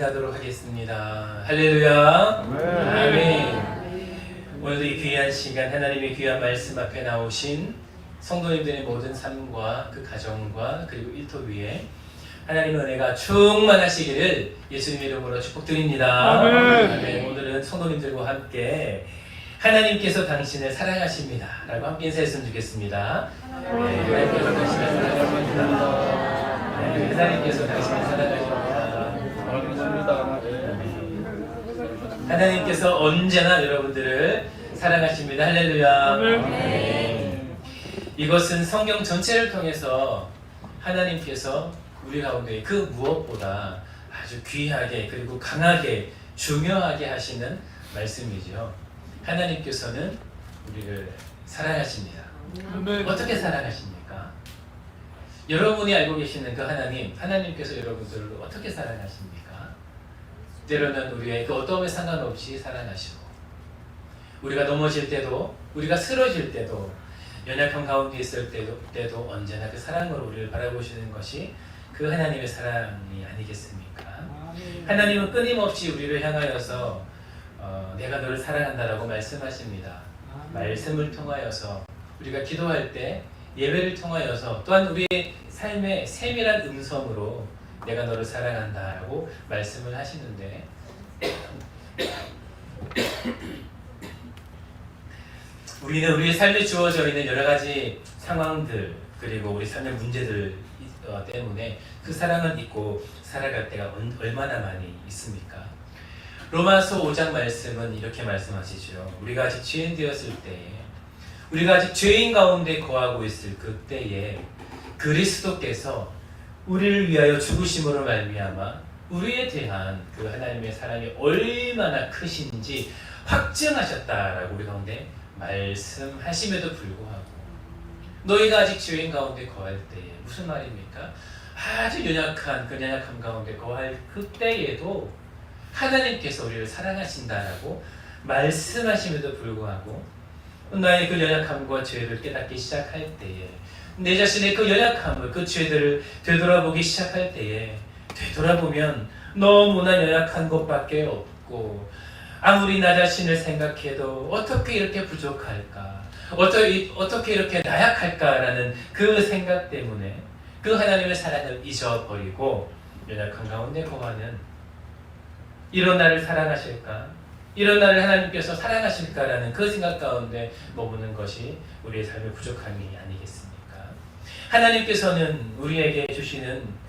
하도록 하겠습니다. 할렐루야. 아멘. 오늘도 이 귀한 시간 하나님의 귀한 말씀 앞에 나오신 성도님들의 모든 삶과 그 가정과 그리고 일터 위에 하나님의 은혜가 충만하시기를 예수님의 이름으로 축복드립니다. 아멘. 오늘은 성도님들과 함께 하나님께서 당신을 사랑하십니다 라고 함께 인사했으면 좋겠습니다. 하나님께서 당신을 사랑하십니다. 하나님께서 당신을 사랑하십니다. 하나님께서 언제나 여러분들을 사랑하십니다. 할렐루야. 이것은 성경 전체를 통해서 하나님께서 우리 가운데 그 무엇보다 아주 귀하게 그리고 강하게 중요하게 하시는 말씀이죠. 하나님께서는 우리를 사랑하십니다. 어떻게 사랑하십니까? 여러분이 알고 계시는 그 하나님께서 여러분들을 어떻게 사랑하십니까? 때로는 우리의 그 어떠함에 상관없이 사랑하시고, 우리가 넘어질 때도, 우리가 쓰러질 때도, 연약한 가운데 있을 때도 언제나 그 사랑으로 우리를 바라보시는 것이 그 하나님의 사랑이 아니겠습니까? 하나님은 끊임없이 우리를 향하여서 내가 너를 사랑한다라고 말씀하십니다. 말씀을 통하여서, 우리가 기도할 때, 예배를 통하여서, 또한 우리의 삶의 세밀한 음성으로 내가 너를 사랑한다라고 말씀을 하시는데, 우리는 우리의 삶에 주어져 있는 여러 가지 상황들 그리고 우리 삶의 문제들 때문에 그 사랑은 잊고 살아갈 때가 얼마나 많이 있습니까? 로마서 5장 말씀은 이렇게 말씀하시죠. 우리가 아직 죄인 되었을 때에, 우리가 아직 죄인 가운데 거하고 있을 그때에 그리스도께서 우리를 위하여 죽으심으로 말미암아 우리에 대한 그 하나님의 사랑이 얼마나 크신지 확증하셨다라고 우리 가운데 말씀하심에도 불구하고, 너희가 아직 죄인 가운데 거할 때에, 무슨 말입니까? 아주 연약한 그 연약함 가운데 거할 그때에도 하나님께서 우리를 사랑하신다라고 말씀하심에도 불구하고, 나의 그 연약함과 죄를 깨닫기 시작할 때에, 내 자신의 그 연약함을, 그 죄들을 되돌아보기 시작할 때에, 되돌아보면 너무나 연약한 것밖에 없고, 아무리 나 자신을 생각해도 어떻게 이렇게 부족할까, 어떻게 이렇게 나약할까라는 그 생각 때문에 그 하나님의 사랑을 잊어버리고 연약한 가운데 거하는, 이런 나를 사랑하실까, 이런 나를 하나님께서 사랑하실까라는 그 생각 가운데 머무는 것이 우리의 삶의 부족함이 아니겠습니까? 하나님께서는 우리에게 주시는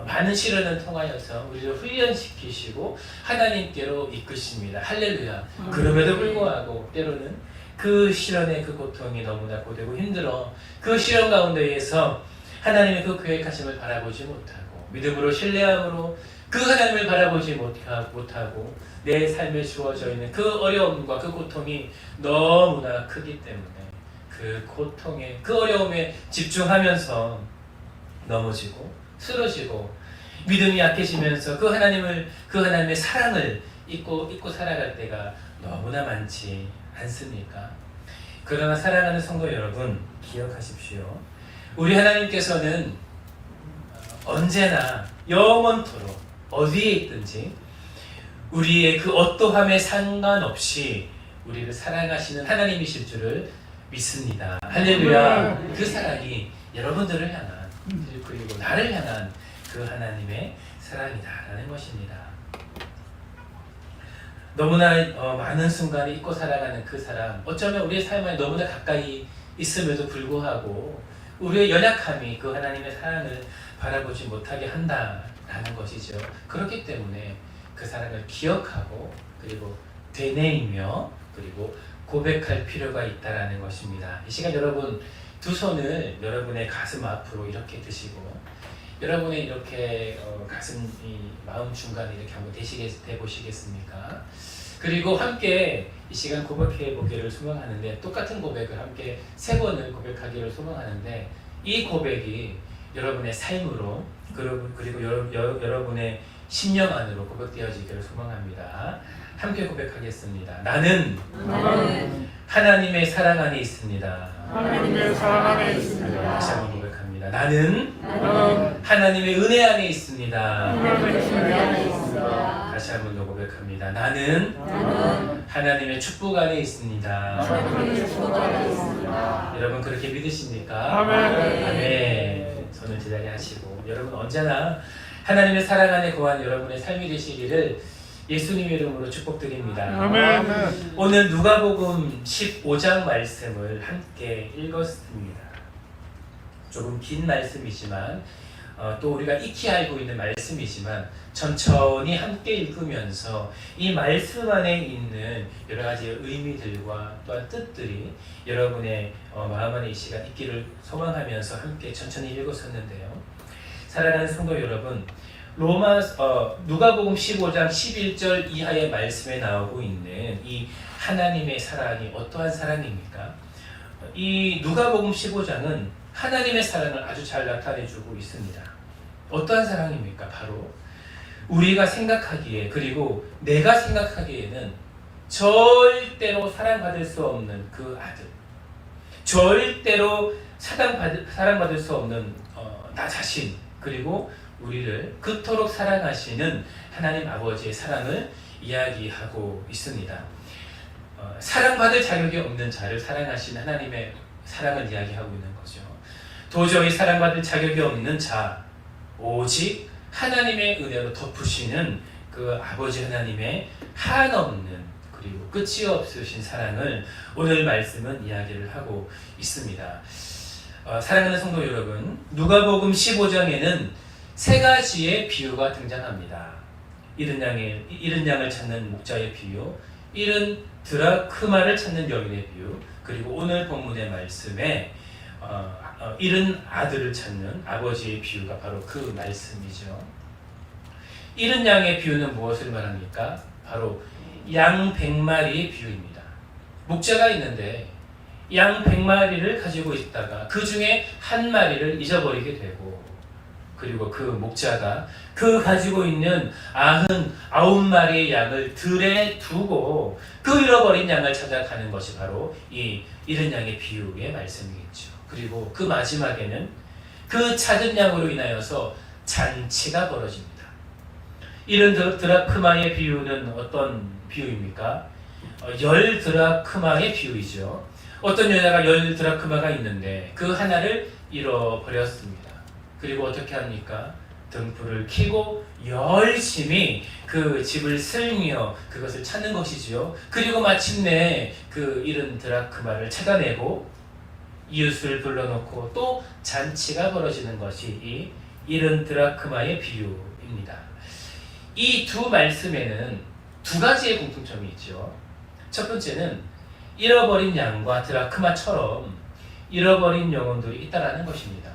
많은 시련을 통하여서 우리를 훈련시키시고 하나님께로 이끄십니다. 할렐루야. 그럼에도 불구하고 때로는 그 시련의 그 고통이 너무나 고되고 힘들어 그 시련 가운데에서 하나님의 그 계획하심을 바라보지 못하고, 믿음으로 신뢰함으로 그 하나님을 바라보지 못하고 내 삶에 주어져 있는 그 어려움과 그 고통이 너무나 크기 때문에 그 고통에, 그 어려움에 집중하면서 넘어지고 쓰러지고 믿음이 약해지면서 그 하나님의 사랑을 잊고 살아갈 때가 너무나 많지 않습니까? 그러나 사랑하는 성도 여러분, 기억하십시오. 우리 하나님께서는 언제나 영원토록 어디에 있든지 우리의 그 어떠함에 상관없이 우리를 사랑하시는 하나님이실 줄을 믿습니다. 할렐루야. 그 사랑이 여러분들을 향한, 그리고 나를 향한 그 하나님의 사랑이다라는 것입니다. 너무나 많은 순간을 잊고 살아가는 그 사랑, 어쩌면 우리의 삶에 너무나 가까이 있음에도 불구하고 우리의 연약함이 그 하나님의 사랑을 바라보지 못하게 한다라는 것이죠. 그렇기 때문에 그 사랑을 기억하고 그리고 되뇌이며 그리고 고백할 필요가 있다라는 것입니다. 이 시간 여러분, 두 손을 여러분의 가슴 앞으로 이렇게 드시고, 여러분의 이렇게 가슴, 마음 중간에 이렇게 한번 대보시겠습니까? 그리고 함께 이 시간 고백해 보기를 소망하는데, 똑같은 고백을 함께 3번을 고백하기를 소망하는데, 이 고백이 여러분의 삶으로 그리고 여러분의 심령 안으로 고백되어지기를 소망합니다. 함께 고백하겠습니다. 나는 하나님의 사랑 안에 있습니다. 하나님의 사랑 안에 있습니다. 다시 한번 고백합니다. 나는 하나님의 은혜 안에 있습니다. 하나님의 은혜 안에 있습니다. 한번 고백합니다. 나는 하나님의 축복 안에 있습니다. 여러분 그렇게 믿으십니까? 아멘. 아멘. 손을 제자리 하시고 여러분 언제나 하나님의 사랑 안에 거한 여러분의 삶이 되시기를 예수님 이름으로 축복드립니다. 아멘. 오늘 누가복음 15장 말씀을 함께 읽었습니다. 조금 긴 말씀이지만 또 우리가 익히 알고 있는 말씀이지만 천천히 함께 읽으면서 이 말씀 안에 있는 여러 가지 의미들과 또한 뜻들이 여러분의 마음 안에 이 시간 있기를 소망하면서 함께 천천히 읽었었는데요. 사랑하는 성도 여러분, 누가복음 15장 11절 이하의 말씀에 나오고 있는 이 하나님의 사랑이 어떠한 사랑입니까? 이 누가복음 15장은 하나님의 사랑을 아주 잘 나타내주고 있습니다. 어떠한 사랑입니까? 바로 우리가 생각하기에 그리고 내가 생각하기에는 절대로 사랑받을 수 없는 그 아들, 절대로 사랑받을 수 없는 나 자신, 그리고 우리를 그토록 사랑하시는 하나님 아버지의 사랑을 이야기하고 있습니다. 사랑받을 자격이 없는 자를 사랑하시는 하나님의 사랑을 이야기하고 있는 거죠. 도저히 사랑받을 자격이 없는 자, 오직 하나님의 은혜로 덮으시는 그 아버지 하나님의 한없는 그리고 끝이 없으신 사랑을 오늘 말씀은 이야기를 하고 있습니다. 사랑하는 성도 여러분, 누가복음 15장에는 세 가지의 비유가 등장합니다. 잃은 양을 찾는 목자의 비유, 잃은 드라크마를 찾는 여인의 비유, 그리고 오늘 본문의 말씀에 잃은 아들을 찾는 아버지의 비유가 바로 그 말씀이죠. 잃은 양의 비유는 무엇을 말합니까? 바로 양 100마리의 비유입니다. 목자가 있는데 양 100마리를 가지고 있다가 그 중에 한 마리를 잊어버리게 되고, 그리고 그 목자가 그 가지고 있는 99마리의 양을 들에 두고 그 잃어버린 양을 찾아가는 것이 바로 이 잃은 양의 비유의 말씀이겠죠. 그리고 그 마지막에는 그 찾은 양으로 인하여서 잔치가 벌어집니다. 잃은 드라크마의 비유는 어떤 비유입니까? 10드라크마의 비유이죠. 어떤 여자가 10드라크마가 있는데 그 하나를 잃어버렸습니다. 그리고 어떻게 합니까? 등불을 켜고 열심히 그 집을 쓸며 그것을 찾는 것이지요. 그리고 마침내 그 잃은 드라크마를 찾아내고 이웃을 불러놓고 또 잔치가 벌어지는 것이 이 잃은 드라크마의 비유입니다. 이 두 말씀에는 두 가지의 공통점이 있죠. 첫 번째는 잃어버린 양과 드라크마처럼 잃어버린 영혼들이 있다라는 것입니다.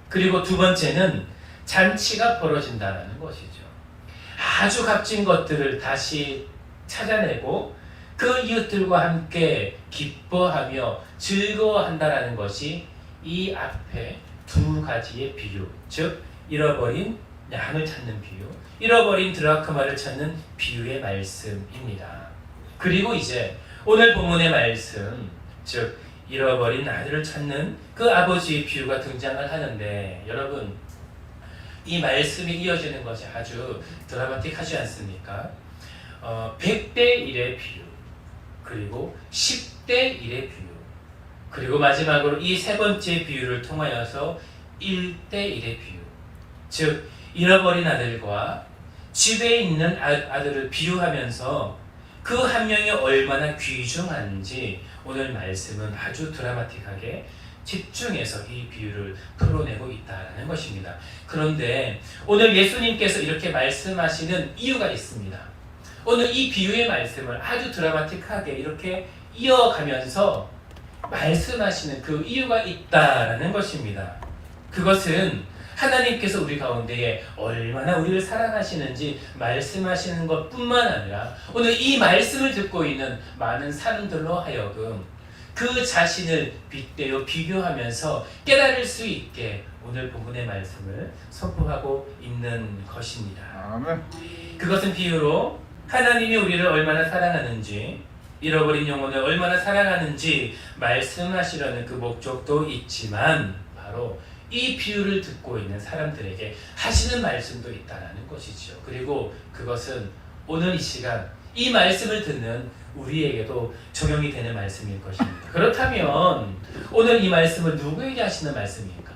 그리고 두 번째는 잔치가 벌어진다는 것이죠. 아주 값진 것들을 다시 찾아내고 그 이웃들과 함께 기뻐하며 즐거워한다라는 것이 이 앞에 두 가지의 비유, 즉 잃어버린 양을 찾는 비유, 잃어버린 드라크마를 찾는 비유의 말씀입니다. 그리고 이제 오늘 본문의 말씀, 즉 잃어버린 아들을 찾는 그 아버지의 비유가 등장을 하는데, 여러분 이 말씀이 이어지는 것이 아주 드라마틱하지 않습니까? 100대 1의 비유, 그리고 10대 1의 비유, 그리고 마지막으로 이 세 번째 비유를 통하여서 1대 1의 비유, 즉 잃어버린 아들과 집에 있는 아들을 비유하면서 그 한 명이 얼마나 귀중한지 오늘 말씀은 아주 드라마틱하게 집중해서 이 비유를 풀어내고 있다는 것입니다. 그런데 오늘 예수님께서 이렇게 말씀하시는 이유가 있습니다. 오늘 이 비유의 말씀을 아주 드라마틱하게 이렇게 이어가면서 말씀하시는 그 이유가 있다라는 것입니다. 그것은 하나님께서 우리 가운데에 얼마나 우리를 사랑하시는지 말씀하시는 것뿐만 아니라 오늘 이 말씀을 듣고 있는 많은 사람들로 하여금 그 자신을 빗대어 비교하면서 깨달을 수 있게 오늘 본문의 말씀을 선포하고 있는 것입니다. 아멘. 그것은 비유로 하나님이 우리를 얼마나 사랑하는지, 잃어버린 영혼을 얼마나 사랑하는지 말씀하시려는 그 목적도 있지만 바로 이 비유를 듣고 있는 사람들에게 하시는 말씀도 있다는 것이죠. 그리고 그것은 오늘 이 시간 이 말씀을 듣는 우리에게도 적용이 되는 말씀일 것입니다. 그렇다면 오늘 이 말씀은 누구에게 하시는 말씀입니까?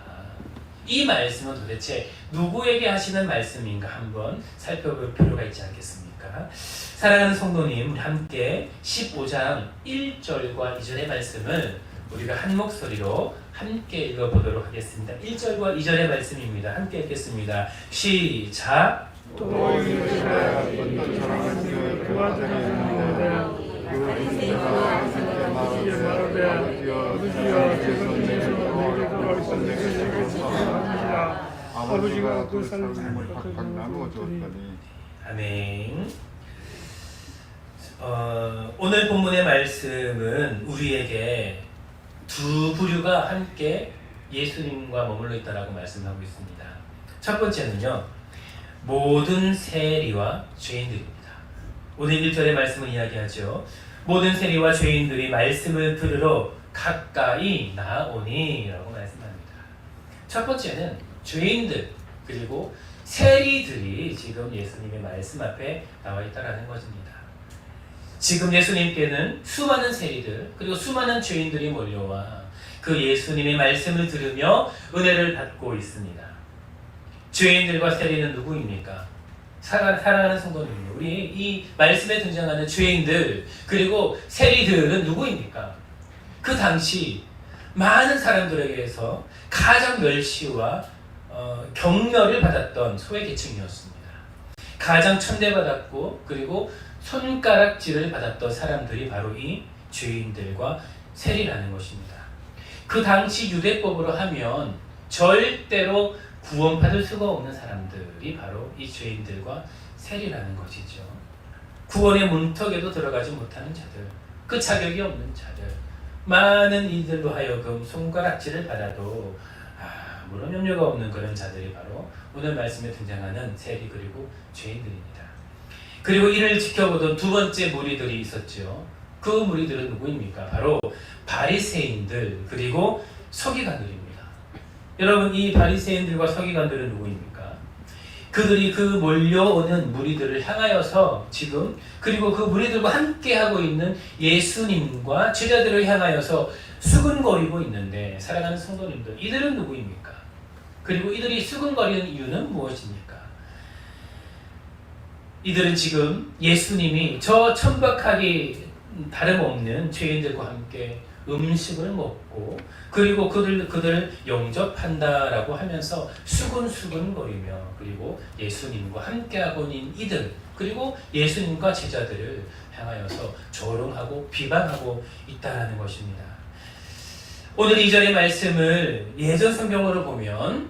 이 말씀은 도대체 누구에게 하시는 말씀인가 한번 살펴볼 필요가 있지 않겠습니까? 사랑하는 성도님, 함께 15장 1절과 2절의 말씀을 우리가 한 목소리로 함께 읽어보도록 하겠습니다. 1절과 2절의 말씀입니다. 함께 읽겠습니다. 시작! 또 이르시되 어떤 사람은 그와 전에 그리스도가 하나님께 말하되 아버지여 제 손님으로 내게로 선생을 주시옵소서. 아버지가 그 사람을 각각 나누어 주었더니. 아멘. 오늘 본문의 말씀은 우리에게 두 부류가 함께 예수님과 머물러 있다라고 말씀하고 있습니다. 첫 번째는요, 모든 세리와 죄인들입니다. 오늘 1절의 말씀을 이야기하죠. 모든 세리와 죄인들이 말씀을 들으러 가까이 나오니 라고 말씀합니다. 첫 번째는 죄인들 그리고 세리들이 지금 예수님의 말씀 앞에 나와 있다는 것입니다. 지금 예수님께는 수많은 세리들 그리고 수많은 죄인들이 몰려와 그 예수님의 말씀을 들으며 은혜를 받고 있습니다. 죄인들과 세리는 누구입니까? 사랑하는 성도님, 우리 이 말씀에 등장하는 죄인들 그리고 세리들은 누구입니까? 그 당시 많은 사람들에게서 가장 멸시와 경멸을 받았던 소외계층이었습니다. 가장 천대받았고 그리고 손가락질을 받았던 사람들이 바로 이 죄인들과 세리라는 것입니다. 그 당시 유대법으로 하면 절대로 구원받을 수가 없는 사람들이 바로 이 죄인들과 세리라는 것이죠. 구원의 문턱에도 들어가지 못하는 자들, 그 자격이 없는 자들, 많은 이들로 하여금 손가락질을 받아도 아무런 염려가 없는 그런 자들이 바로 오늘 말씀에 등장하는 세리 그리고 죄인들입니다. 그리고 이를 지켜보던 두 번째 무리들이 있었죠. 그 무리들은 누구입니까? 바로 바리새인들 그리고 서기관들입니다. 여러분, 이 바리새인들과 서기관들은 누구입니까? 그들이 그 몰려오는 무리들을 향하여서 지금 그리고 그 무리들과 함께 하고 있는 예수님과 제자들을 향하여서 수근거리고 있는데, 사랑하는 성도님들, 이들은 누구입니까? 그리고 이들이 수근거리는 이유는 무엇입니까? 이들은 지금 예수님이 저 천박하기 다름없는 죄인들과 함께 음식을 먹고 그리고 그들 영접한다라고 하면서 수근수근거리며 그리고 예수님과 함께하고 있는 이들 그리고 예수님과 제자들을 향하여서 조롱하고 비방하고 있다는 것입니다. 오늘 2절의 말씀을 예전 성경으로 보면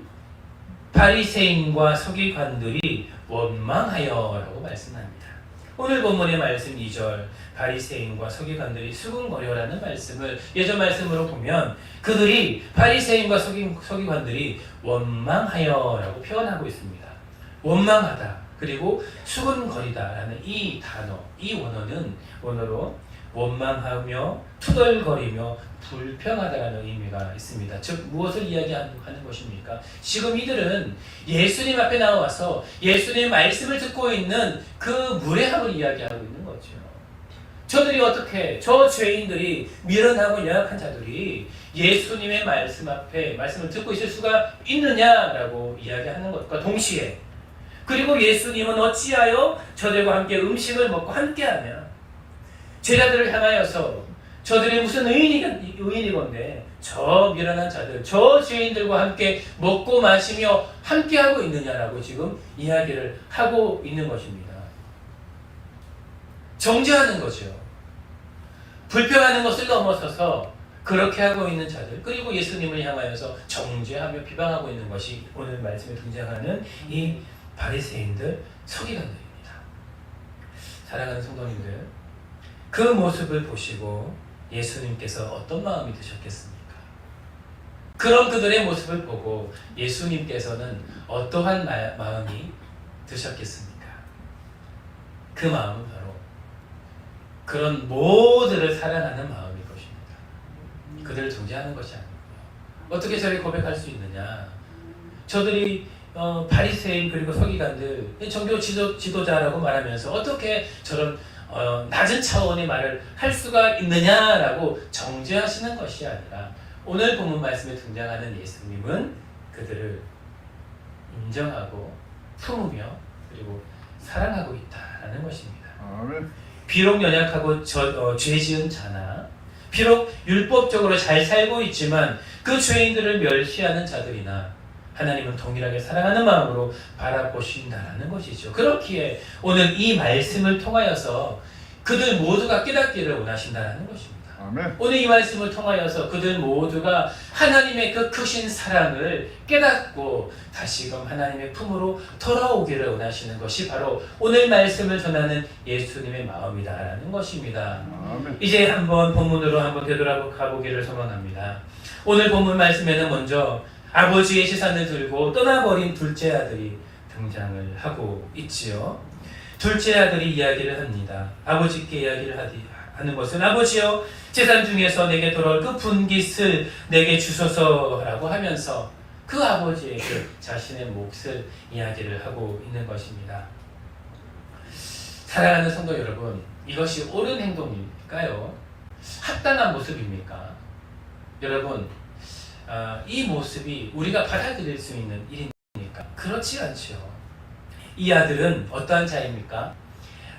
바리새인과 서기관들이 원망하여라고 말씀합니다. 오늘 본문의 말씀 2절 바리새인과 서기관들이 수근거려라는 말씀을 예전 말씀으로 보면 그들이 바리새인과 서기관들이 원망하여라고 표현하고 있습니다. 원망하다 그리고 수근거리다라는 이 단어, 이 원어로 원망하며 투덜거리며 불평하다라는 의미가 있습니다. 즉 무엇을 이야기하는 것입니까? 지금 이들은 예수님 앞에 나와서 예수님의 말씀을 듣고 있는 그 무례함을 이야기하고 있는 거죠. 저들이 어떻게, 저 죄인들이 미련하고 연약한 자들이 예수님의 말씀 앞에 말씀을 듣고 있을 수가 있느냐라고 이야기하는 것과 동시에, 그리고 예수님은 어찌하여 저들과 함께 음식을 먹고 함께하며 제자들을 향하여서 저들이 무슨 의인이건데 저 미련한 자들, 저 죄인들과 함께 먹고 마시며 함께하고 있느냐라고 지금 이야기를 하고 있는 것입니다. 정죄하는 거죠. 불평하는 것을 넘어서서 그렇게 하고 있는 자들, 그리고 예수님을 향하여서 정죄하며 비방하고 있는 것이 오늘 말씀에 등장하는 이 바리새인들, 서기관들입니다. 사랑하는 성도님들, 그 모습을 보시고 예수님께서 어떤 마음이 드셨겠습니까? 그런 그들의 모습을 보고 예수님께서는 어떠한 마음이 드셨겠습니까? 그 마음은 바로 그런 모두를 사랑하는 마음일 것입니다. 그들을 정죄하는 것이 아니고요. 어떻게 저렇게 고백할 수 있느냐? 저들이 바리새인 그리고 서기관들 종교 지도자라고 말하면서 어떻게 저런 낮은 차원의 말을 할 수가 있느냐라고 정죄하시는 것이 아니라 오늘 본문 말씀에 등장하는 예수님은 그들을 인정하고 품으며 그리고 사랑하고 있다라는 것입니다. 아멘. 비록 연약하고 죄 지은 자나 비록 율법적으로 잘 살고 있지만 그 죄인들을 멸시하는 자들이나 하나님은 동일하게 사랑하는 마음으로 바라보신다라는 것이죠. 그렇기에 오늘 이 말씀을 통하여서 그들 모두가 깨닫기를 원하신다라는 것입니다. 아멘. 오늘 이 말씀을 통하여서 그들 모두가 하나님의 그 크신 사랑을 깨닫고 다시금 하나님의 품으로 돌아오기를 원하시는 것이 바로 오늘 말씀을 전하는 예수님의 마음이다라는 것입니다. 아멘. 이제 한번 본문으로 한번 되돌아가 보기를 소망합니다. 오늘 본문 말씀에는 먼저 아버지의 재산을 들고 떠나버린 둘째 아들이 등장을 하고 있지요. 둘째 아들이 이야기를 합니다. 아버지께 이야기를 하는 것은 아버지여 재산 중에서 내게 돌아올 그 분깃을 내게 주소서라고 하면서 그 아버지에게 자신의 몫을 이야기를 하고 있는 것입니다. 사랑하는 성도 여러분, 이것이 옳은 행동일까요? 합당한 모습입니까? 여러분, 이 모습이 우리가 받아들일 수 있는 일입니까? 그렇지 않죠. 이 아들은 어떠한 자입니까?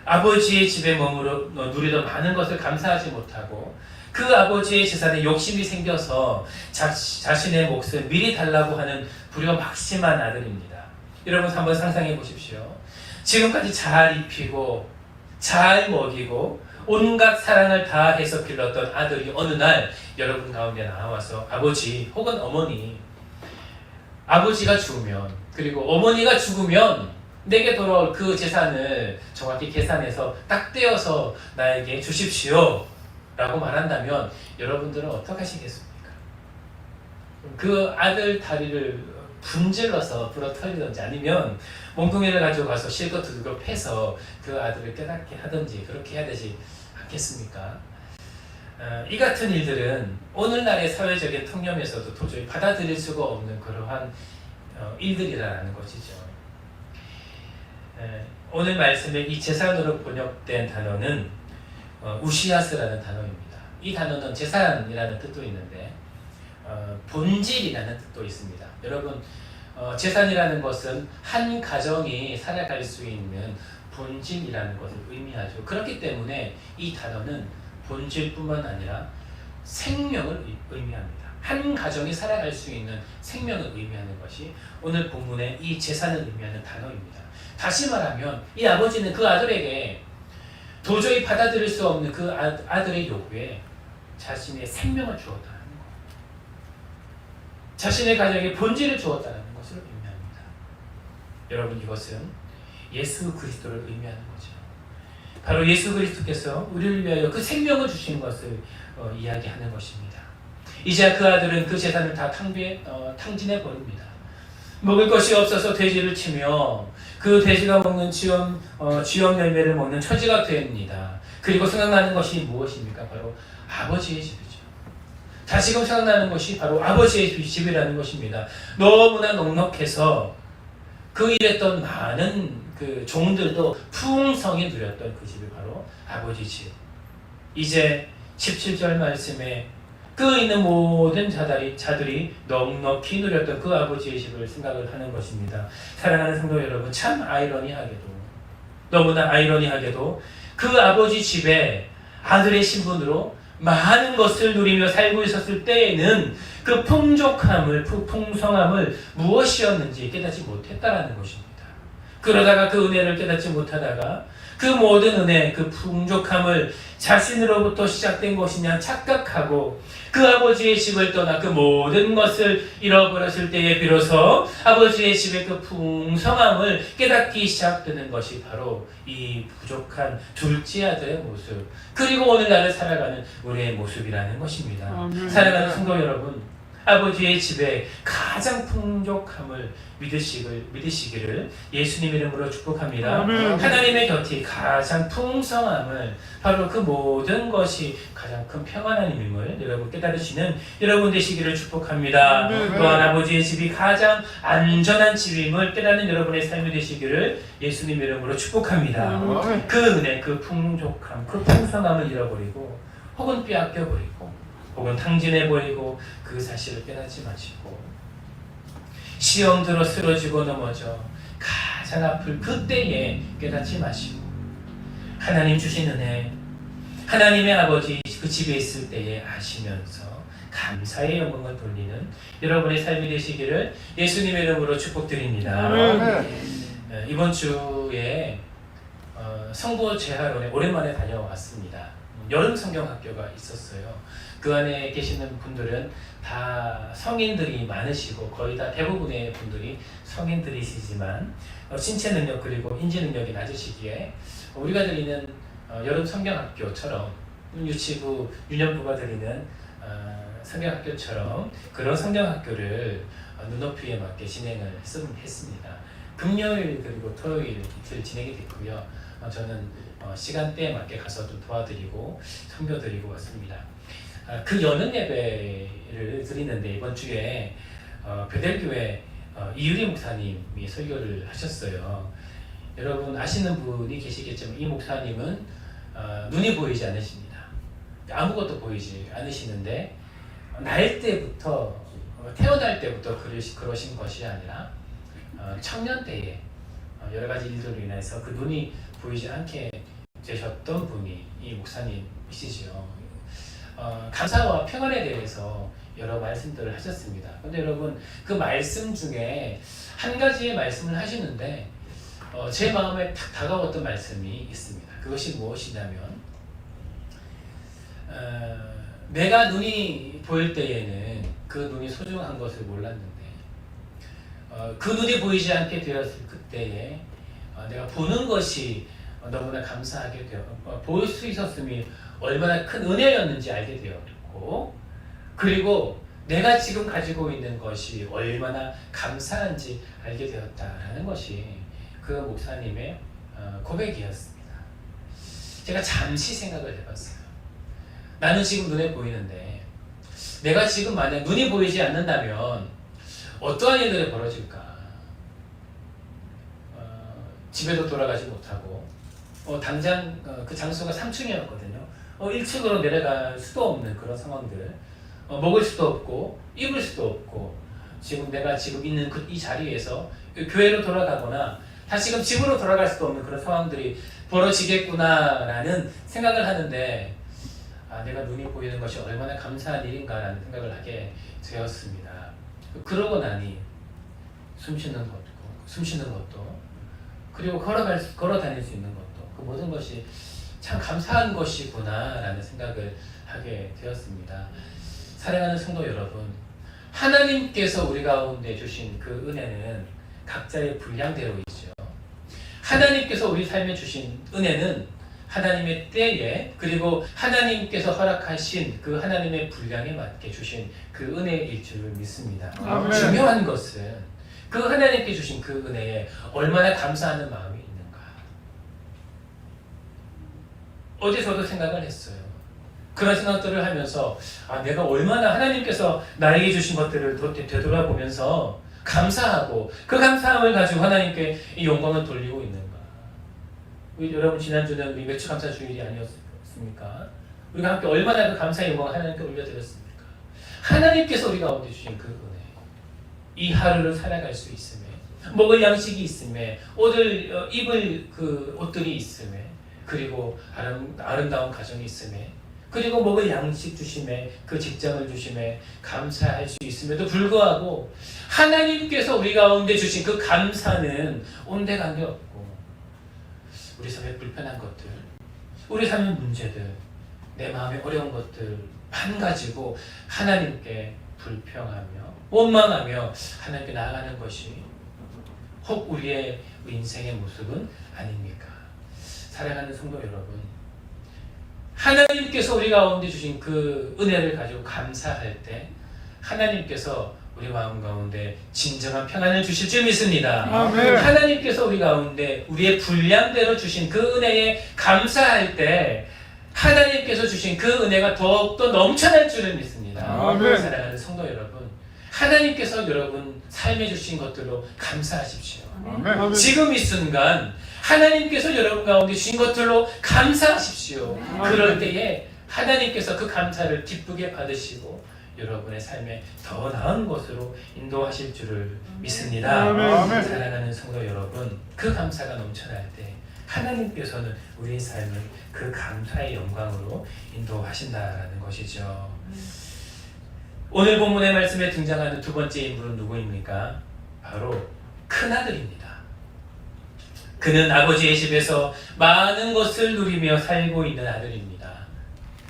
아버지의 집에 머무르 누리던 많은 것을 감사하지 못하고 그 아버지의 재산에 욕심이 생겨서 자신의 몫을 미리 달라고 하는 불효막심한 아들입니다. 여러분 한번 상상해 보십시오. 지금까지 잘 입히고 잘 먹이고 온갖 사랑을 다해서 길렀던 아들이 어느 날 여러분 가운데 나와서 아버지 혹은 어머니, 아버지가 죽으면 그리고 어머니가 죽으면 내게 돌아올 그 재산을 정확히 계산해서 딱 떼어서 나에게 주십시오 라고 말한다면 여러분들은 어떻게 하시겠습니까? 그 아들 다리를 분질러서 부러뜨리든지 아니면 몽둥이를 가져가서 실컷 두들겨 패서 그 아들을 깨닫게 하든지 그렇게 해야 되지 않겠습니까? 이 같은 일들은 오늘날의 사회적인 통념에서도 도저히 받아들일 수가 없는 그러한 일들이라는 것이죠. 오늘 말씀에 이 재산으로 번역된 단어는 우시아스라는 단어입니다. 이 단어는 재산이라는 뜻도 있는데 본질이라는 뜻도 있습니다. 여러분 재산이라는 것은 한 가정이 살아갈 수 있는 본질이라는 것을 의미하죠. 그렇기 때문에 이 단어는 본질뿐만 아니라 생명을 의미합니다. 한 가정이 살아갈 수 있는 생명을 의미하는 것이 오늘 본문의 이 재산을 의미하는 단어입니다. 다시 말하면 이 아버지는 그 아들에게 도저히 받아들일 수 없는 그 아들의 요구에 자신의 생명을 주었다는 것, 자신의 가정의 본질을 주었다는 것을 의미합니다. 여러분 이것은 예수 그리스도를 의미하는 거죠. 바로 예수 그리스도께서 우리를 위하여 그 생명을 주신 것을 이야기하는 것입니다. 이제 그 아들은 그 재산을 다 탕진해 버립니다. 먹을 것이 없어서 돼지를 치며 그 돼지가 먹는 쥐염 열매를 먹는 처지가 됩니다. 그리고 생각나는 것이 무엇입니까? 바로 아버지의 집이죠. 다시금 생각나는 것이 바로 아버지의 집이라는 것입니다. 너무나 넉넉해서 그 일했던 많은 그 종들도 풍성히 누렸던 그 집이 바로 아버지 집. 이제 17절 말씀에 그 있는 모든 자들이 넉넉히 누렸던 그 아버지의 집을 생각을 하는 것입니다. 사랑하는 성도 여러분, 참 아이러니하게도 너무나 아이러니하게도 그 아버지 집에 아들의 신분으로 많은 것을 누리며 살고 있었을 때에는 그 풍성함을 무엇이었는지 깨닫지 못했다라는 것입니다. 그러다가 그 은혜를 깨닫지 못하다가 그 모든 은혜, 그 풍족함을 자신으로부터 시작된 것이냐 착각하고 그 아버지의 집을 떠나 그 모든 것을 잃어버렸을 때에 비로소 아버지의 집의 그 풍성함을 깨닫기 시작되는 것이 바로 이 부족한 둘째 아들의 모습, 그리고 오늘날을 살아가는 우리의 모습이라는 것입니다. 사랑하는 성도 여러분, 아버지의 집에 가장 풍족함을 믿으시기를 예수님 이름으로 축복합니다. 아멘. 하나님의 곁이 가장 풍성함을, 바로 그 모든 것이 가장 큰 평안함임을 여러분 깨달으시는 여러분 되시기를 축복합니다. 아멘. 또한 아버지의 집이 가장 안전한 집임을 깨닫는 여러분의 삶이 되시기를 예수님 이름으로 축복합니다. 아멘. 그 은혜, 그 풍족함, 그 풍성함을 잃어버리고 혹은 빼앗겨버리고 혹은 탕진해버리고 그 사실을 깨닫지 마시고 시험 들어 쓰러지고 넘어져 가장 아플 그때에 깨닫지 마시고 하나님 주신 은혜, 하나님의 아버지 그 집에 있을 때에 아시면서 감사의 영광을 돌리는 여러분의 삶이 되시기를 예수님의 이름으로 축복드립니다. 이번 주에 성도 재활원에 오랜만에 다녀왔습니다. 여름 성경학교가 있었어요. 그 안에 계시는 분들은 다 성인들이 많으시고 거의 다 대부분의 분들이 성인들이시지만 신체 능력 그리고 인지 능력이 낮으시기에 우리가 드리는 여름 성경학교처럼 유치부, 유년부가 드리는 성경학교처럼 그런 성경학교를 눈높이에 맞게 진행을 했습니다. 금요일 그리고 토요일 이틀 진행이 됐고요. 저는 시간대에 맞게 가서 좀 도와드리고 섬겨드리고 왔습니다. 그 여는 예배를 드리는데 이번 주에 베델교회 이유리 목사님이 설교를 하셨어요. 여러분 아시는 분이 계시겠지만 이 목사님은 눈이 보이지 않으십니다. 아무것도 보이지 않으시는데 날 때부터 태어날 때부터 그러신 것이 아니라 청년 때에 여러 가지 일들로 인해서 그 눈이 보이지 않게 되셨던 분이 이 목사님이시죠. 감사와 평안에 대해서 여러 말씀들을 하셨습니다. 그런데 여러분 그 말씀 중에 한 가지의 말씀을 하시는데 제 마음에 탁 다가왔던 말씀이 있습니다. 그것이 무엇이냐면 내가 눈이 보일 때에는 그 눈이 소중한 것을 몰랐는데 그 눈이 보이지 않게 되었을 그때에 내가 보는 것이 너무나 감사하게 되어 볼 수 있었음이 얼마나 큰 은혜였는지 알게 되었고 그리고 내가 지금 가지고 있는 것이 얼마나 감사한지 알게 되었다라는 것이 그 목사님의 고백이었습니다. 제가 잠시 생각을 해봤어요. 나는 지금 눈에 보이는데 내가 지금 만약 눈이 보이지 않는다면 어떠한 일들이 벌어질까? 집에도 돌아가지 못하고 당장 그 장소가 3층이었거든요. 1층으로 내려갈 수도 없는 그런 상황들, 먹을 수도 없고 입을 수도 없고 지금 내가 지금 있는 이 자리에서 교회로 돌아가거나 다시금 집으로 돌아갈 수도 없는 그런 상황들이 벌어지겠구나라는 생각을 하는데 내가 눈이 보이는 것이 얼마나 감사한 일인가라는 생각을 하게 되었습니다. 그러고 나니 숨 쉬는 것도 그리고 걸어 다닐 수 있는 것도 그 모든 것이 참 감사한 것이구나라는 생각을 하게 되었습니다. 사랑하는 성도 여러분, 하나님께서 우리 가운데 주신 그 은혜는 각자의 분량대로 있죠. 하나님께서 우리 삶에 주신 은혜는 하나님의 때에 그리고 하나님께서 허락하신 그 하나님의 분량에 맞게 주신 그 은혜일 줄 믿습니다. 아멘. 중요한 것은 그 하나님께 주신 그 은혜에 얼마나 감사하는 마음이 있는가. 어제 저도 생각을 했어요. 그런 생각들을 하면서 내가 얼마나 하나님께서 나에게 주신 것들을 되돌아보면서 감사하고 그 감사함을 가지고 하나님께 이 영광을 돌리고 있는가. 여러분 지난주는 우리 매주 감사 주일이 아니었습니까? 우리가 함께 얼마나 그 감사의 영광을 하나님께 올려드렸습니까? 하나님께서 우리 가운데 주신 그 은혜, 이 하루를 살아갈 수 있음에, 먹을 양식이 있음에, 입을 그 옷들이 있음에, 그리고 아름다운 가정이 있음에, 그리고 먹을 양식 주심에, 그 직장을 주심에 감사할 수 있음에도 불구하고 하나님께서 우리 가운데 주신 그 감사는 온데간데 없고 우리 삶에 불편한 것들, 우리 삶의 문제들, 내 마음에 어려운 것들만 가지고 하나님께 불평하며 원망하며 하나님께 나아가는 것이 혹 우리의 인생의 모습은 아닙니까? 사랑하는 성도 여러분, 하나님께서 우리 가운데 주신 그 은혜를 가지고 감사할 때 하나님께서 우리 마음 가운데 진정한 평안을 주실 줄 믿습니다. 아멘. 하나님께서 우리 가운데 우리의 분량대로 주신 그 은혜에 감사할 때 하나님께서 주신 그 은혜가 더욱더 넘쳐날 줄을 믿습니다. 아멘. 사랑하는 성도 여러분, 하나님께서 여러분 삶에 주신 것들로 감사하십시오. 아멘. 지금 이 순간 하나님께서 여러분 가운데 주신 것들로 감사하십시오. 그럴 때에 하나님께서 그 감사를 기쁘게 받으시고 여러분의 삶에 더 나은 곳으로 인도하실 줄을 믿습니다. 아멘. 사랑하는 성도 여러분, 그 감사가 넘쳐날 때 하나님께서는 우리의 삶을 그 감사의 영광으로 인도하신다라는 것이죠. 오늘 본문의 말씀에 등장하는 두 번째 인물은 누구입니까? 바로 큰아들입니다. 그는 아버지의 집에서 많은 것을 누리며 살고 있는 아들입니다.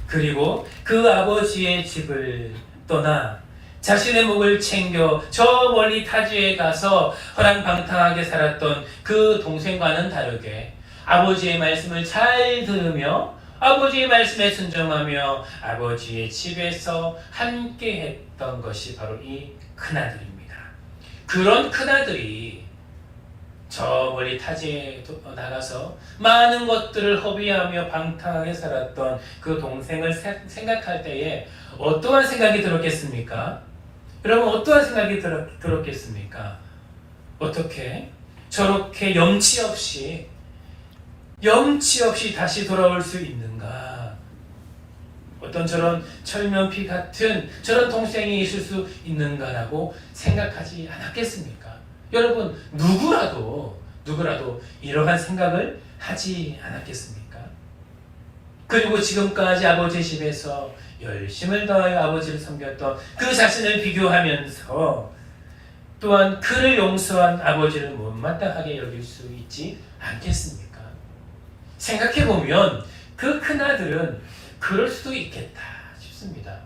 그리고 그 아버지의 집을 떠나 자신의 목을 챙겨 저 멀리 타지에 가서 허랑방탕하게 살았던 그 동생과는 다르게 아버지의 말씀을 잘 들으며 아버지의 말씀에 순종하며 아버지의 집에서 함께 했던 것이 바로 이 큰아들입니다. 그런 큰아들이 저 멀리 타지에 나가서 많은 것들을 허비하며 방탕하게 살았던 그 동생을 생각할 때에 어떠한 생각이 들었겠습니까? 여러분, 어떠한 생각이 들었겠습니까? 어떻게 저렇게 염치 없이 다시 돌아올 수 있는가? 어떤 저런 철면피 같은 저런 동생이 있을 수 있는가라고 생각하지 않았겠습니까? 여러분, 누구라도 이러한 생각을 하지 않았겠습니까? 그리고 지금까지 아버지 집에서 열심을 다하여 아버지를 섬겼던 그 자신을 비교하면서 또한 그를 용서한 아버지를 못마땅하게 여길 수 있지 않겠습니까? 생각해보면 그 큰아들은 그럴 수도 있겠다 싶습니다.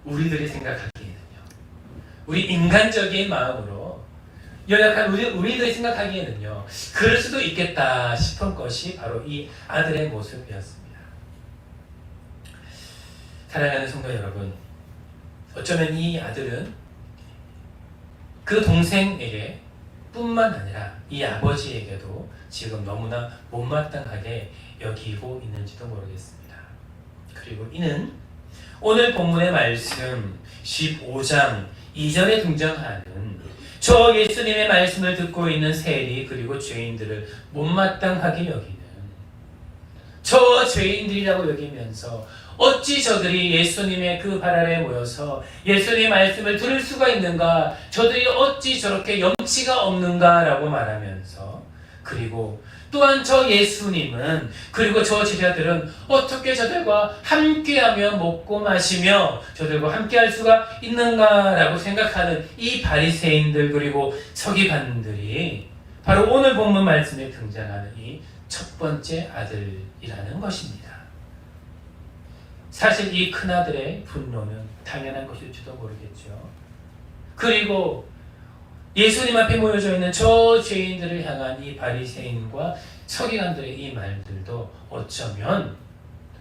우리들이 생각하기에는요, 우리 인간적인 마음으로 연약한 우리들이 생각하기에는요, 그럴 수도 있겠다 싶은 것이 바로 이 아들의 모습이었습니다. 사랑하는 성도 여러분, 어쩌면 이 아들은 그 동생에게 뿐만 아니라 이 아버지에게도 지금 너무나 못마땅하게 여기고 있는지도 모르겠습니다. 그리고 이는 오늘 본문의 말씀 15장 2절에 등장하는 저 예수님의 말씀을 듣고 있는 세리 그리고 죄인들을 못마땅하게 여기는 저 죄인들이라고 여기면서 어찌 저들이 예수님의 그 발 아래 모여서 예수님의 말씀을 들을 수가 있는가? 저들이 어찌 저렇게 염치가 없는가? 라고 말하면서 그리고 또한 저 예수님은 그리고 저 제자들은 어떻게 저들과 함께하며 먹고 마시며 저들과 함께할 수가 있는가? 라고 생각하는 이 바리새인들 그리고 서기관들이 바로 오늘 본문 말씀에 등장하는 이 첫 번째 아들이라는 것입니다. 사실 이 큰아들의 분노는 당연한 것일지도 모르겠죠. 그리고 예수님 앞에 모여져 있는 저 죄인들을 향한 이 바리새인과 서기관들의 이 말들도 어쩌면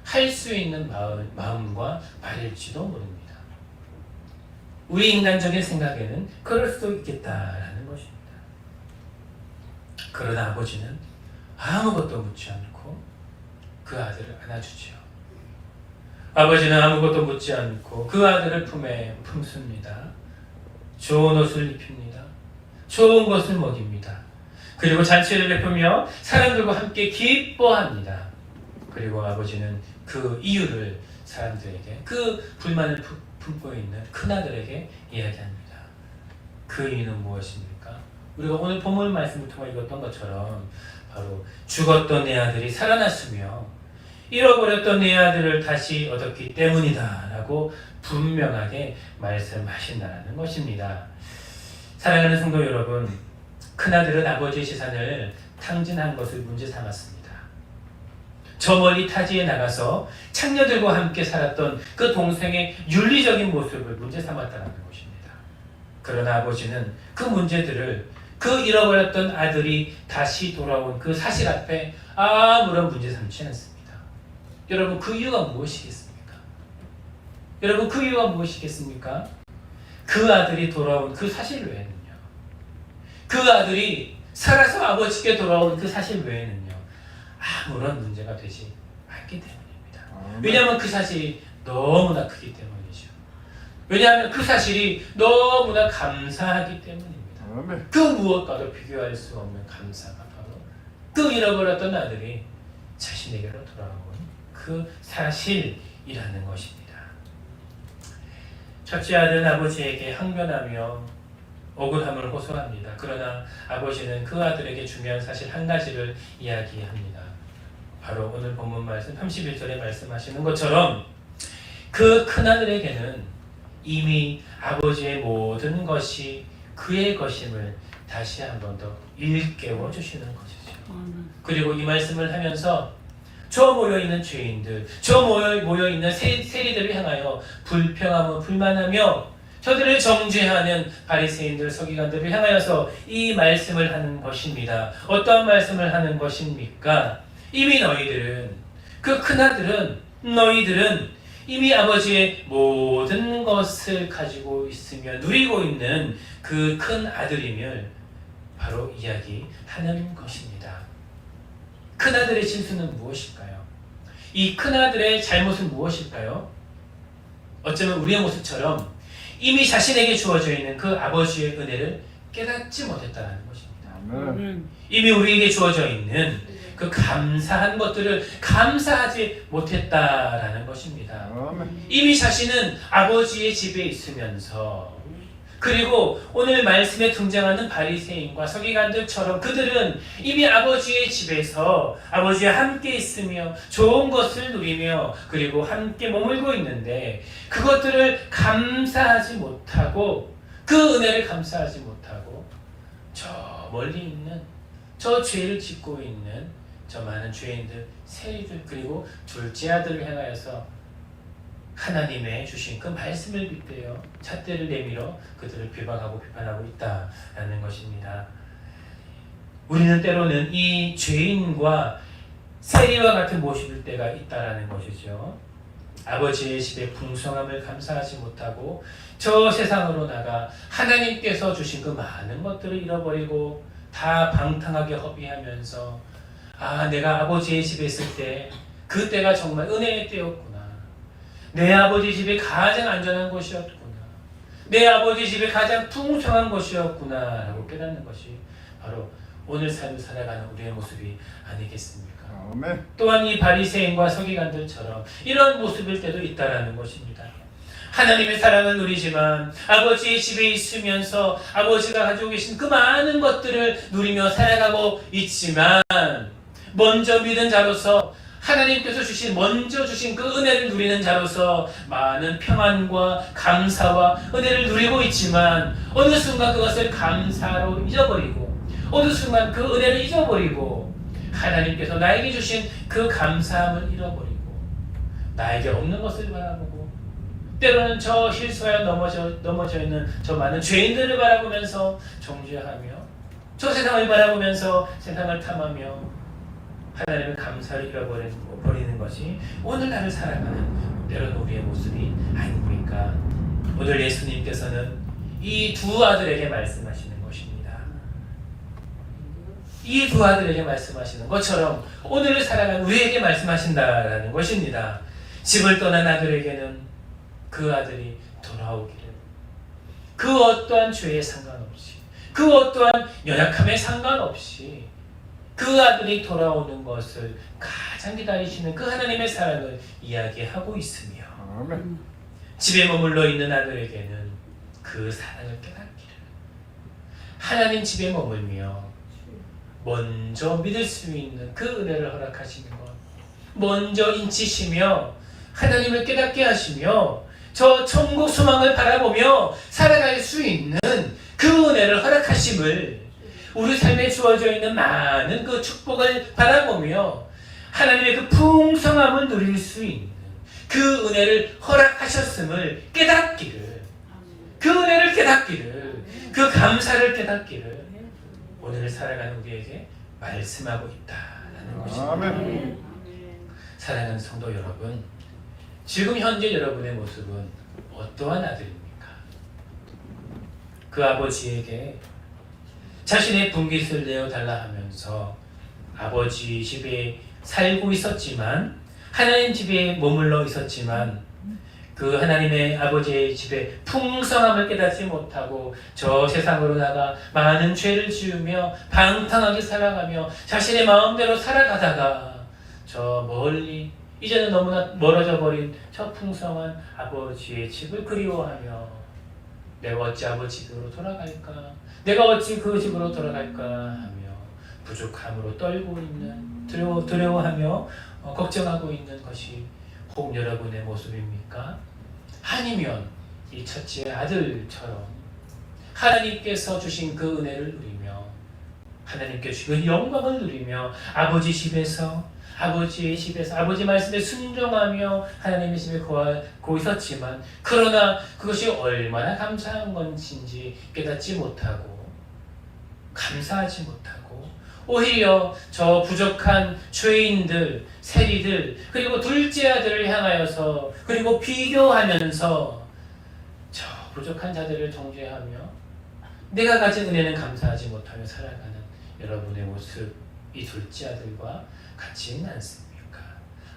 할 수 있는 마음과 말일지도 모릅니다. 우리 인간적인 생각에는 그럴 수도 있겠다라는 것입니다. 그러나 아버지는 아무것도 묻지 않고 그 아들을 안아주죠. 아버지는 아무것도 묻지 않고 그 아들을 품에 품습니다. 좋은 옷을 입힙니다. 좋은 것을 먹입니다. 그리고 잔치를 베푸며 사람들과 함께 기뻐합니다. 그리고 아버지는 그 이유를 사람들에게, 그 불만을 품고 있는 큰아들에게 이야기합니다. 그 이유는 무엇입니까? 우리가 오늘 본문 말씀을 통해 읽었던 것처럼 바로 죽었던 내 아들이 살아났으며 잃어버렸던 내 아들을 다시 얻었기 때문이다 라고 분명하게 말씀하신다는 것입니다. 사랑하는 성도 여러분, 큰아들은 아버지의 재산을 탕진한 것을 문제 삼았습니다. 저 멀리 타지에 나가서 창녀들과 함께 살았던 그 동생의 윤리적인 모습을 문제 삼았다는 것입니다. 그러나 아버지는 그 문제들을 그 잃어버렸던 아들이 다시 돌아온 그 사실 앞에 아무런 문제 삼지 않습니다. 여러분, 그 이유가 무엇이겠습니까? 여러분 그 이유가 무엇이겠습니까? 그 아들이 돌아온 그 사실 외에는요. 그 아들이 살아서 아버지께 돌아온 그 사실 외에는요. 아무런 문제가 되지 않기 때문입니다. 왜냐하면 그 사실이 너무나 크기 때문이죠. 왜냐하면 그 사실이 너무나 감사하기 때문입니다. 그 무엇과도 비교할 수 없는 감사가 바로 그 잃어버렸던 아들이 자신에게로 돌아온 그 사실이라는 것입니다. 첫째 아들은 아버지에게 항변하며 억울함을 호소합니다. 그러나 아버지는 그 아들에게 중요한 사실 한 가지를 이야기합니다. 바로 오늘 본문 말씀 31절에 말씀하시는 것처럼 그 큰아들에게는 이미 아버지의 모든 것이 그의 것임을 다시 한 번 더 일깨워 주시는 것이죠. 그리고 이 말씀을 하면서 저 모여있는 죄인들, 저 모여있는 세리들을 향하여 불평하며 불만하며 저들을 정죄하는 바리새인들, 서기관들을 향하여서 이 말씀을 하는 것입니다. 어떠한 말씀을 하는 것입니까? 이미 너희들은, 그 큰아들은, 너희들은 이미 아버지의 모든 것을 가지고 있으며 누리고 있는 그 큰 아들임을 바로 이야기하는 것입니다. 큰아들의 실수는 무엇일까요? 이 큰아들의 잘못은 무엇일까요? 어쩌면 우리의 모습처럼 이미 자신에게 주어져 있는 그 아버지의 은혜를 깨닫지 못했다는 것입니다. 이미 우리에게 주어져 있는 그 감사한 것들을 감사하지 못했다라는 것입니다. 이미 자신은 아버지의 집에 있으면서 그리고 오늘 말씀에 등장하는 바리새인과 서기관들처럼 그들은 이미 아버지의 집에서 아버지와 함께 있으며 좋은 것을 누리며 그리고 함께 머물고 있는데 그것들을 감사하지 못하고 그 은혜를 감사하지 못하고 저 멀리 있는 저 죄를 짓고 있는 저 많은 죄인들, 세리들 그리고 둘째 아들을 향하여서 하나님의 주신 그 말씀을 빗대어 잣대를 내밀어 그들을 비방하고 비판하고 있다라는 것입니다. 우리는 때로는 이 죄인과 세리와 같은 모습일 때가 있다라는 것이죠. 아버지의 집의 풍성함을 감사하지 못하고 저 세상으로 나가 하나님께서 주신 그 많은 것들을 잃어버리고 다 방탕하게 허비하면서 내가 아버지의 집에 있을 때 그때가 정말 은혜의 때였구나. 내 아버지 집이 가장 안전한 곳이었구나. 내 아버지 집이 가장 풍성한 곳이었구나 라고 깨닫는 것이 바로 오늘 삶을 살아가는 우리의 모습이 아니겠습니까? 아멘. 또한 이 바리새인과 서기관들처럼 이런 모습일 때도 있다라는 것입니다. 하나님의 사랑을 누리지만 아버지의 집에 있으면서 아버지가 가지고 계신 그 많은 것들을 누리며 살아가고 있지만 먼저 믿은 자로서 하나님께서 먼저 주신 그 은혜를 누리는 자로서 많은 평안과 감사와 은혜를 누리고 있지만 어느 순간 그것을 감사로 잊어버리고 어느 순간 그 은혜를 잊어버리고 하나님께서 나에게 주신 그 감사함을 잃어버리고 나에게 없는 것을 바라보고 때로는 저 실수하여 넘어져 있는 저 많은 죄인들을 바라보면서 정죄하며 저 세상을 바라보면서 세상을 탐하며 하나님의 감사를 잃어버리는 것이 오늘날을 살아가는 때로는 우리의 모습이 아닙니까? 오늘 예수님께서는 이 두 아들에게 말씀하시는 것입니다. 이 두 아들에게 말씀하시는 것처럼 오늘을 살아가는 우리에게 말씀하신다라는 것입니다. 집을 떠난 아들에게는 그 아들이 돌아오기를 그 어떠한 죄에 상관없이 그 어떠한 연약함에 상관없이 그 아들이 돌아오는 것을 가장 기다리시는 그 하나님의 사랑을 이야기하고 있으며 아멘. 집에 머물러 있는 아들에게는 그 사랑을 깨닫기를 하나님 집에 머물며 먼저 믿을 수 있는 그 은혜를 허락하시는 것 먼저 인치시며 하나님을 깨닫게 하시며 저 천국 소망을 바라보며 살아갈 수 있는 그 은혜를 허락하심을 우리 삶에 주어져 있는 많은 그 축복을 바라보며 하나님의 그 풍성함을 누릴 수 있는 그 은혜를 허락하셨음을 깨닫기를 그 은혜를 깨닫기를 그 감사를 깨닫기를 오늘 살아가는 우리에게 말씀하고 있다라는 것입니다. 아멘. 사랑하는 성도 여러분, 지금 현재 여러분의 모습은 어떠한 아들입니까? 그 아버지에게 자신의 분깃을 내어달라 하면서 아버지 집에 살고 있었지만, 하나님 집에 머물러 있었지만, 그 하나님의 아버지의 집에 풍성함을 깨닫지 못하고 저 세상으로 나가 많은 죄를 지으며 방탕하게 살아가며 자신의 마음대로 살아가다가 저 멀리 이제는 너무나 멀어져 버린 저 풍성한 아버지의 집을 그리워하며 내가 어찌 아버지 집으로 돌아갈까? 내가 어찌 그 집으로 돌아갈까? 하며 부족함으로 떨고 있는, 두려워하며 걱정하고 있는 것이 혹 여러분의 모습입니까? 아니면 이 첫째 아들처럼 하나님께서 주신 그 은혜를 누리며 하나님께 주신 영광을 누리며 아버지 집에서 아버지 말씀에 순종하며 하나님의 집에 거하고 있었지만, 그러나 그것이 얼마나 감사한 것인지 깨닫지 못하고 감사하지 못하고 오히려 저 부족한 죄인들, 세리들, 그리고 둘째 아들을 향하여서 그리고 비교하면서 저 부족한 자들을 정죄하며 내가 가진 은혜는 감사하지 못하며 살아가는 여러분의 모습, 이 둘째 아들과 같지는 않습니까?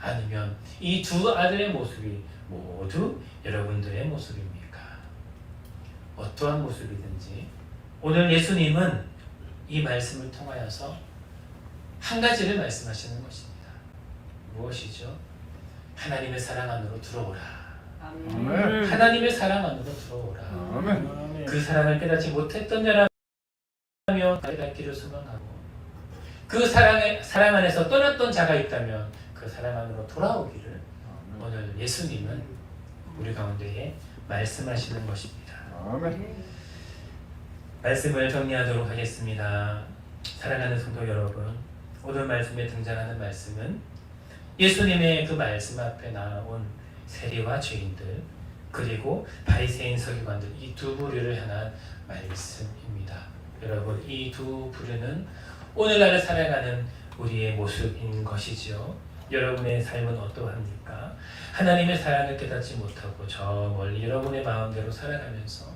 아니면 이 두 아들의 모습이 모두 여러분들의 모습입니까? 어떠한 모습이든지 오늘 예수님은 이 말씀을 통하여서 한 가지를 말씀하시는 것입니다. 무엇이죠? 하나님의 사랑 안으로 들어오라. 아멘. 하나님의 사랑 안으로 들어오라. 아멘. 그 사랑을 깨닫지 못했던 자라면 깨닫기를 소망하고, 그 사랑 안에서 떠났던 자가 있다면 그 사랑 안으로 돌아오기를 오늘 예수님은 우리 가운데에 말씀하시는 것입니다. 아멘. 말씀을 정리하도록 하겠습니다. 사랑하는 성도 여러분, 오늘 말씀에 등장하는 말씀은 예수님의 그 말씀 앞에 나온 세리와 죄인들, 그리고 바리새인 서기관들, 이 두 부류를 향한 말씀입니다. 여러분, 이 두 부류는 오늘날을 살아가는 우리의 모습인 것이죠. 여러분의 삶은 어떠합니까? 하나님의 사랑을 깨닫지 못하고 저 멀리 여러분의 마음대로 살아가면서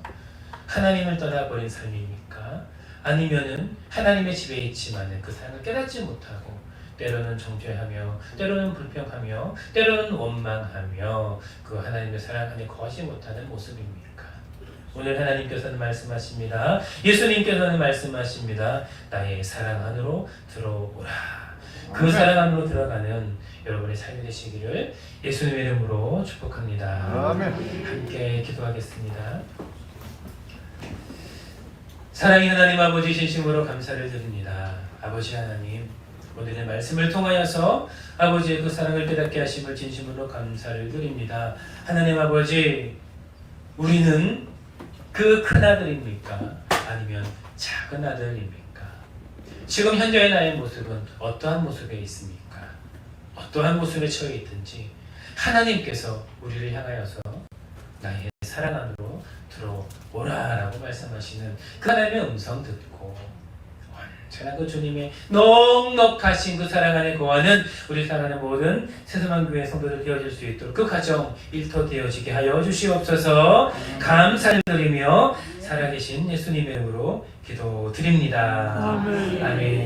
하나님을 떠나버린 삶입니까? 아니면은 하나님의 집에 있지만은 그 사랑을 깨닫지 못하고 때로는 정죄하며, 때로는 불평하며, 때로는 원망하며 그 하나님의 사랑 안에 거하지 못하는 모습입니까? 오늘 하나님께서는 말씀하십니다. 예수님께서는 말씀하십니다. 나의 사랑 안으로 들어오라. 그 사랑 안으로 들어가는 여러분의 삶이 되시기를 예수님의 이름으로 축복합니다. 아멘. 함께 기도하겠습니다. 사랑의 하나님 아버지, 진심으로 감사를 드립니다. 아버지 하나님, 오늘의 말씀을 통하여서 아버지의 그 사랑을 깨닫게 하심을 진심으로 감사를 드립니다. 하나님 아버지, 우리는 그 큰 아들입니까? 아니면 작은 아들입니까? 지금 현재의 나의 모습은 어떠한 모습에 있습니까? 어떠한 모습에 처해 있든지 하나님께서 우리를 향하여서 나의 사랑 안으로 들어오라라고 말씀하시는 그 하나님의 음성 듣고 언제나 그 주님의 넉넉하신 그 사랑 안에 거하는 우리 사랑하는 모든 새소만 교회 성도들 되어질 수 있도록 그 가정 일터 되어지게 하여 주시옵소서. 감사를 드리며 살아계신 예수님의 이름으로 기도드립니다. 아멘. 아멘.